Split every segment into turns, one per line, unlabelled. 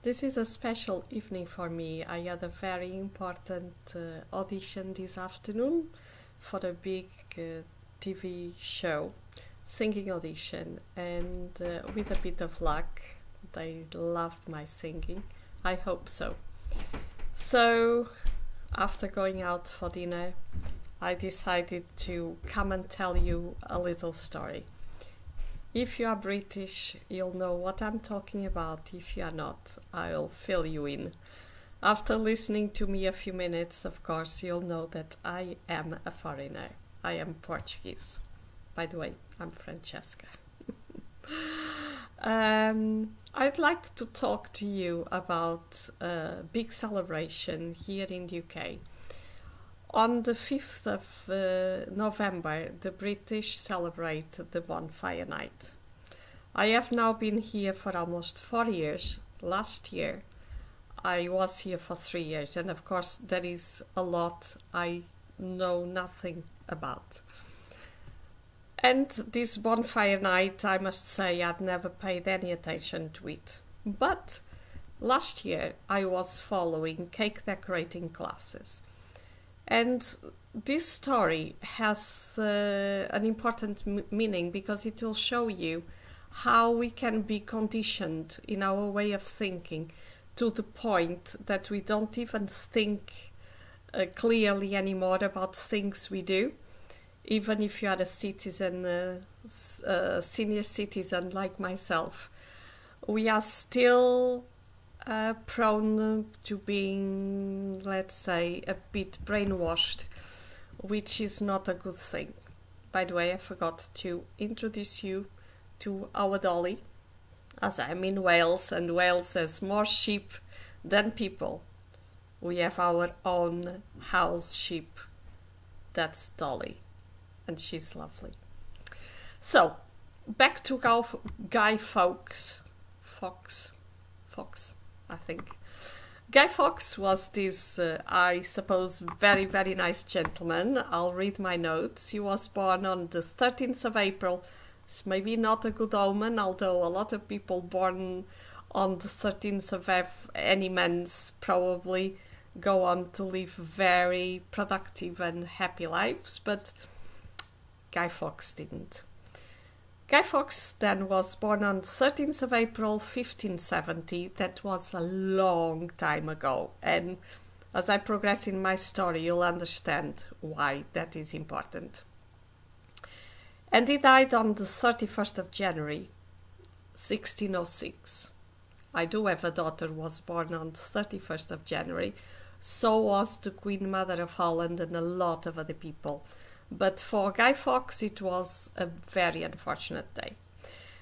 This is a special evening for me. I had a very important audition this afternoon for a big TV show, singing audition, and with a bit of luck, they loved my singing. I hope so. So, after going out for dinner, I decided to come and tell you a little story. If you are British, you'll know what I'm talking about. If you are not, I'll fill you in. After listening to me a few minutes, of course, you'll know that I am a foreigner. I am Portuguese. By the way, I'm Francisca. I'd like to talk to you about a big celebration here in the UK. On the 5th of November, the British celebrate the Bonfire night. I have now been here for almost 4 years. Last year, I was here for 3 years, and of course, there is a lot I know nothing about. And this Bonfire night, I must say, I'd never paid any attention to it. But last year, I was following cake decorating classes. And this story has an important meaning because it will show you how we can be conditioned in our way of thinking to the point that we don't even think clearly anymore about things we do. Even if you are a citizen, a senior citizen like myself, we are still prone to being, let's say, a bit brainwashed, which is not a good thing. By the way, I forgot to introduce you to our dolly, as I'm in Wales, and Wales has more sheep than people. We have our own house sheep. That's Dolly, and she's lovely. So, back to Guy Fawkes. Fawkes, I think. Guy Fawkes was this, I suppose, very, very nice gentleman. I'll read my notes. He was born on the 13th of April. It's maybe not a good omen, although a lot of people born on the 13th of any month probably go on to live very productive and happy lives, but Guy Fawkes didn't. Guy Fawkes then was born on 13th of April 1570. That was a long time ago, and as I progress in my story you'll understand why that is important. And he died on the 31st of January 1606. I do have a daughter who was born on the 31st of January. So was the Queen Mother of Holland and a lot of other people. But for Guy Fawkes, it was a very unfortunate day.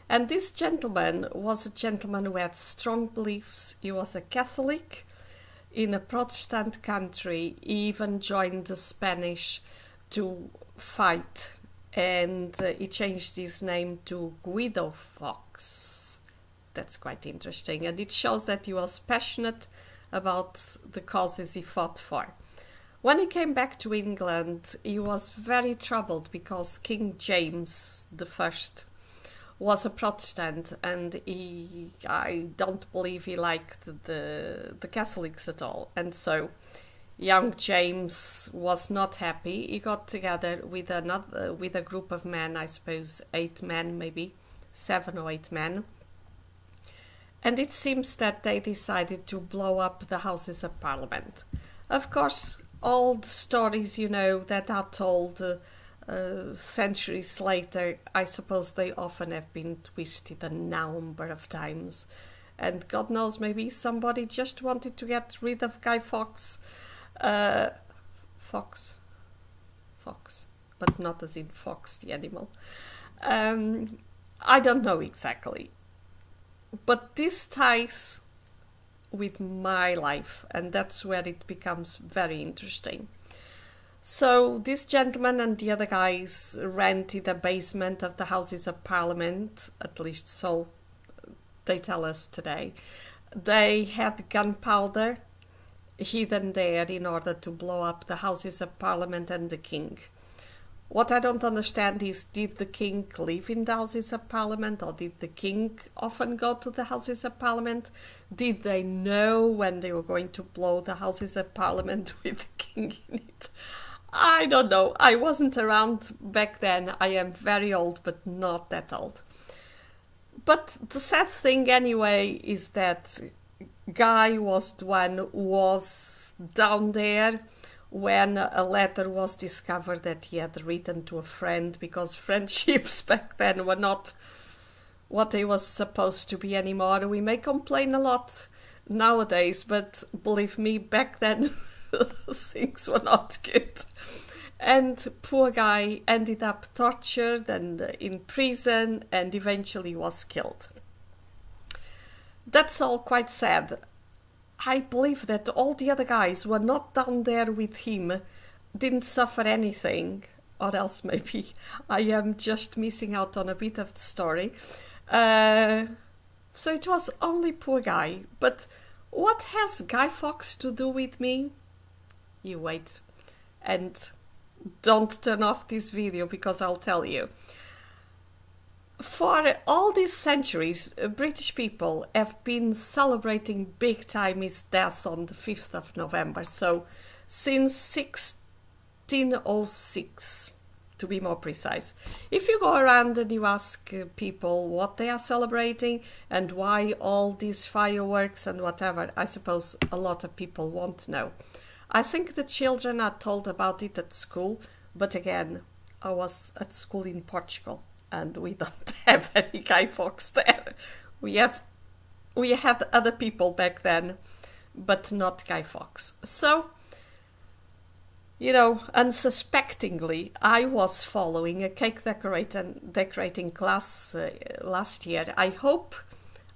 And this gentleman was a gentleman who had strong beliefs. He was a Catholic in a Protestant country. He even joined the Spanish to fight. And he changed his name to Guido Fawkes. That's quite interesting. And it shows that he was passionate about the causes he fought for. When he came back to England, he was very troubled because King James I was a Protestant, and I don't believe he liked the Catholics at all. And so young James was not happy. He got together with a group of men, I suppose 8 men, maybe 7 or 8 men. And it seems that they decided to blow up the Houses of Parliament. Of course, all the stories, you know, that are told centuries later, I suppose they often have been twisted a number of times. And God knows, maybe somebody just wanted to get rid of Guy Fawkes. Fox, but not as in Fox the animal. I don't know exactly. But this ties with my life, and that's where it becomes very interesting. So this gentleman and the other guys rented a basement of the Houses of Parliament, at least so they tell us today. They had gunpowder hidden there in order to blow up the Houses of Parliament and the King. What I don't understand is, did the king live in the Houses of Parliament, or did the king often go to the Houses of Parliament? Did they know when they were going to blow the Houses of Parliament with the king in it? I don't know. I wasn't around back then. I am very old, but not that old. But the sad thing anyway is that Guy was the one who was down there when a letter was discovered that he had written to a friend, because friendships back then were not what they was supposed to be anymore. We may complain a lot nowadays, but believe me, back then things were not good. And poor Guy ended up tortured and in prison, and eventually was killed. That's all quite sad. I believe that all the other guys who were not down there with him didn't suffer anything, or else maybe I am just missing out on a bit of the story. So it was only poor Guy. But what has Guy Fawkes to do with me? You wait. And don't turn off this video, because I'll tell you. For all these centuries, British people have been celebrating big time his death on the 5th of November. So, since 1606, to be more precise. If you go around and you ask people what they are celebrating and why all these fireworks and whatever, I suppose a lot of people won't know. I think the children are told about it at school, but again, I was at school in Portugal, and we don't have any Guy Fawkes there. We had other people back then, but not Guy Fawkes. So, you know, unsuspectingly, I was following a cake decorating class last year. I hope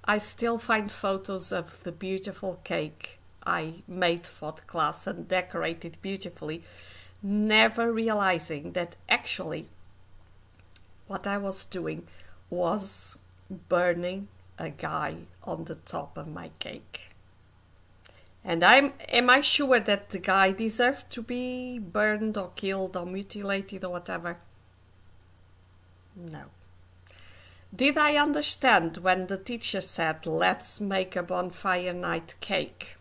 I still find photos of the beautiful cake I made for the class and decorated beautifully, never realizing that actually what I was doing was burning a guy on the top of my cake. And am I sure that the guy deserved to be burned or killed or mutilated or whatever? No. Did I understand when the teacher said, let's make a bonfire night cake?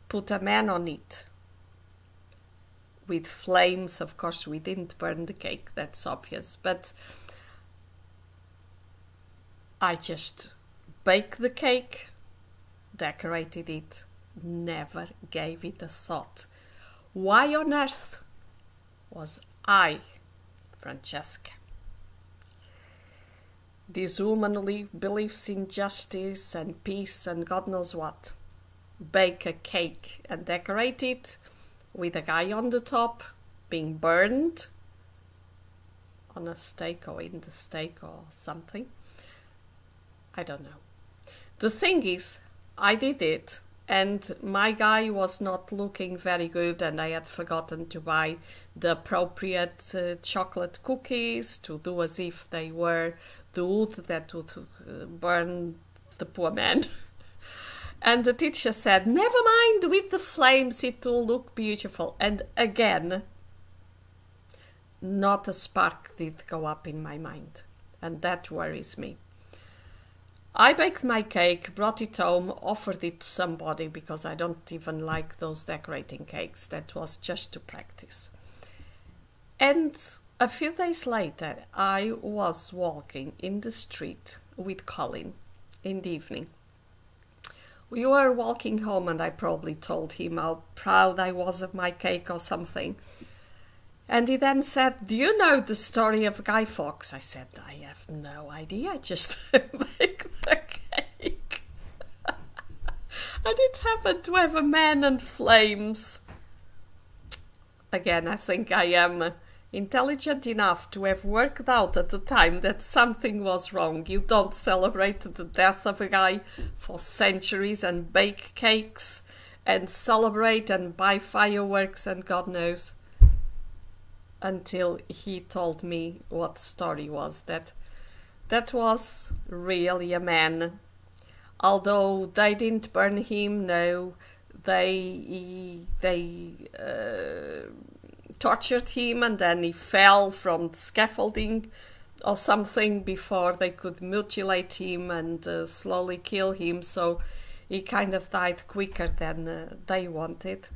Put a man on it. With flames, of course we didn't burn the cake, that's obvious, but I just baked the cake, decorated it, never gave it a thought. Why on earth was I, Francesca, this woman who believes in justice and peace and God knows what, bake a cake and decorate it with a guy on the top being burned on a stake or in the stake or something? I don't know. The thing is, I did it, and my guy was not looking very good, and I had forgotten to buy the appropriate chocolate cookies to do as if they were the wood that would burn the poor man. And the teacher said, never mind, with the flames it will look beautiful. And again, not a spark did go up in my mind. And that worries me. I baked my cake, brought it home, offered it to somebody, because I don't even like those decorating cakes. That was just to practice. And a few days later, I was walking in the street with Colin in the evening. We were walking home, and I probably told him how proud I was of my cake or something. And he then said, do you know the story of Guy Fawkes? I said, I have no idea, I just make the cake. And it happened to have a man and flames. Again, I think I am intelligent enough to have worked out at the time that something was wrong. You don't celebrate the death of a guy for centuries and bake cakes and celebrate and buy fireworks and God knows. Until he told me what the story was, that was really a man. Although they didn't burn him, no, they tortured him, and then he fell from the scaffolding or something before they could mutilate him and slowly kill him, so he kind of died quicker than they wanted.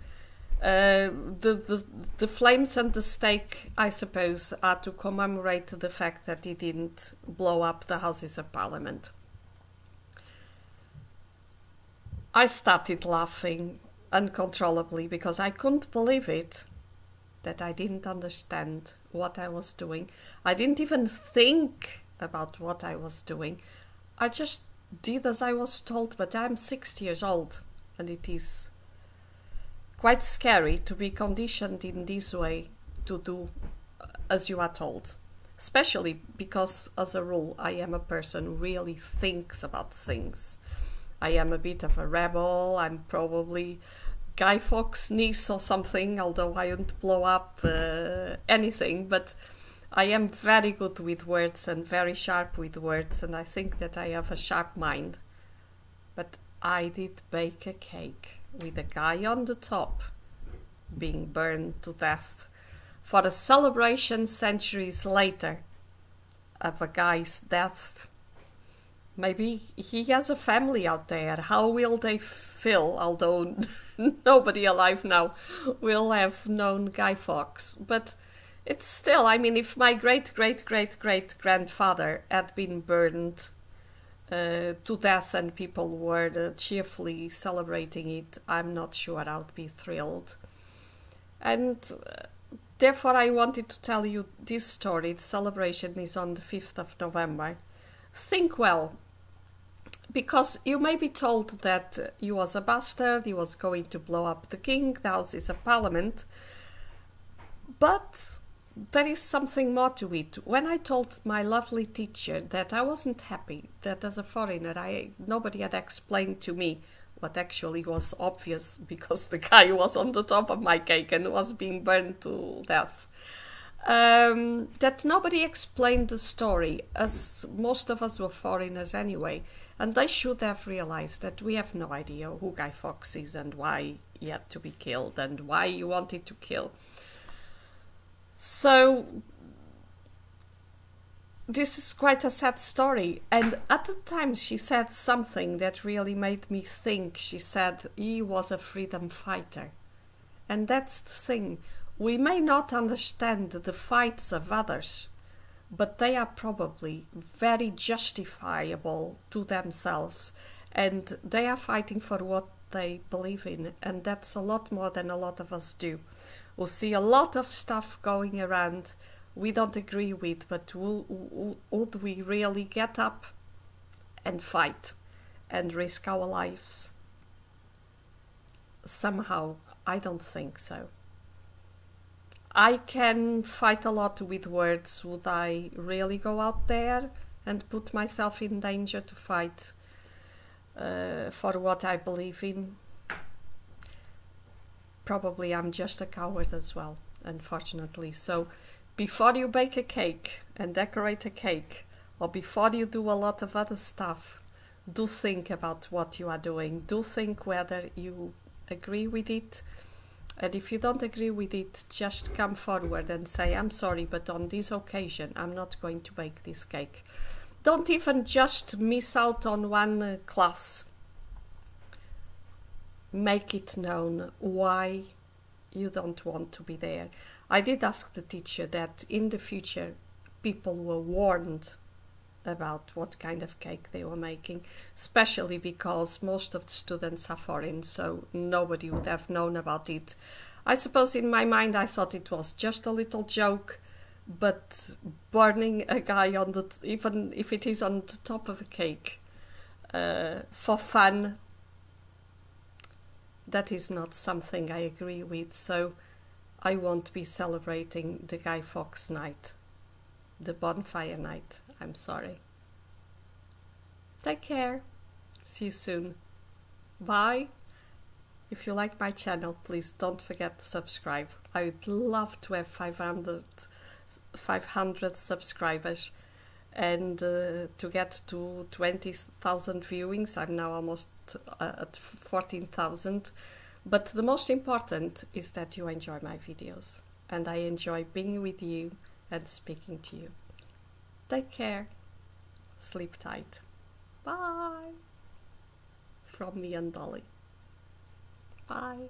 The flames and the stake, I suppose, are to commemorate the fact that he didn't blow up the Houses of Parliament. I started laughing uncontrollably because I couldn't believe it, that I didn't understand what I was doing. I didn't even think about what I was doing. I just did as I was told, but I'm 60 years old, and it is quite scary to be conditioned in this way to do as you are told, especially because, as a rule, I am a person who really thinks about things. I am a bit of a rebel. I'm probably Guy Fawkes' niece or something, although I wouldn't blow up anything, but I am very good with words and very sharp with words, and I think that I have a sharp mind. But I did bake a cake with a guy on the top being burned to death for a celebration centuries later of a guy's death. Maybe he has a family out there. How will they feel? Although nobody alive now will have known Guy Fawkes. But it's still, I mean, if my great-great-great-great-grandfather had been burned to death and people were cheerfully celebrating it, I'm not sure I'd be thrilled. And therefore I wanted to tell you this story. The celebration is on the 5th of November. Think well, because you may be told that he was a bastard, he was going to blow up the king, the Houses of Parliament, but there is something more to it. When I told my lovely teacher that I wasn't happy, that as a foreigner nobody had explained to me what actually was obvious, because the guy was on the top of my cake and was being burned to death, that nobody explained the story, as most of us were foreigners anyway, and they should have realized that we have no idea who Guy Fawkes is and why he had to be killed and why he wanted to kill. So this is quite a sad story, and at the time she said something that really made me think. She said he was a freedom fighter, and that's the thing. We may not understand the fights of others, but they are probably very justifiable to themselves, and they are fighting for what they believe in, and that's a lot more than a lot of us do. We'll see a lot of stuff going around we don't agree with, but would we really get up and fight and risk our lives? Somehow, I don't think so. I can fight a lot with words. Would I really go out there and put myself in danger to fight for what I believe in? Probably I'm just a coward as well, unfortunately. So before you bake a cake and decorate a cake, or before you do a lot of other stuff, do think about what you are doing. Do think whether you agree with it. And if you don't agree with it, just come forward and say, I'm sorry, but on this occasion, I'm not going to bake this cake. Don't even just miss out on one class. Make it known why you don't want to be there. I did ask the teacher that in the future, people were warned about what kind of cake they were making, especially because most of the students are foreign, so nobody would have known about it. I suppose in my mind I thought it was just a little joke, but burning a guy on the, even if it is on the top of a cake, for fun, that is not something I agree with, so I won't be celebrating the Guy Fawkes night, the bonfire night. I'm sorry. Take care. See you soon. Bye. If you like my channel, please don't forget to subscribe. I would love to have 500 subscribers and to get to 20,000 viewings. I'm now almost at 14,000. But the most important is that you enjoy my videos. and I enjoy being with you and speaking to you. Take care. Sleep tight. Bye. From me and Dolly. Bye.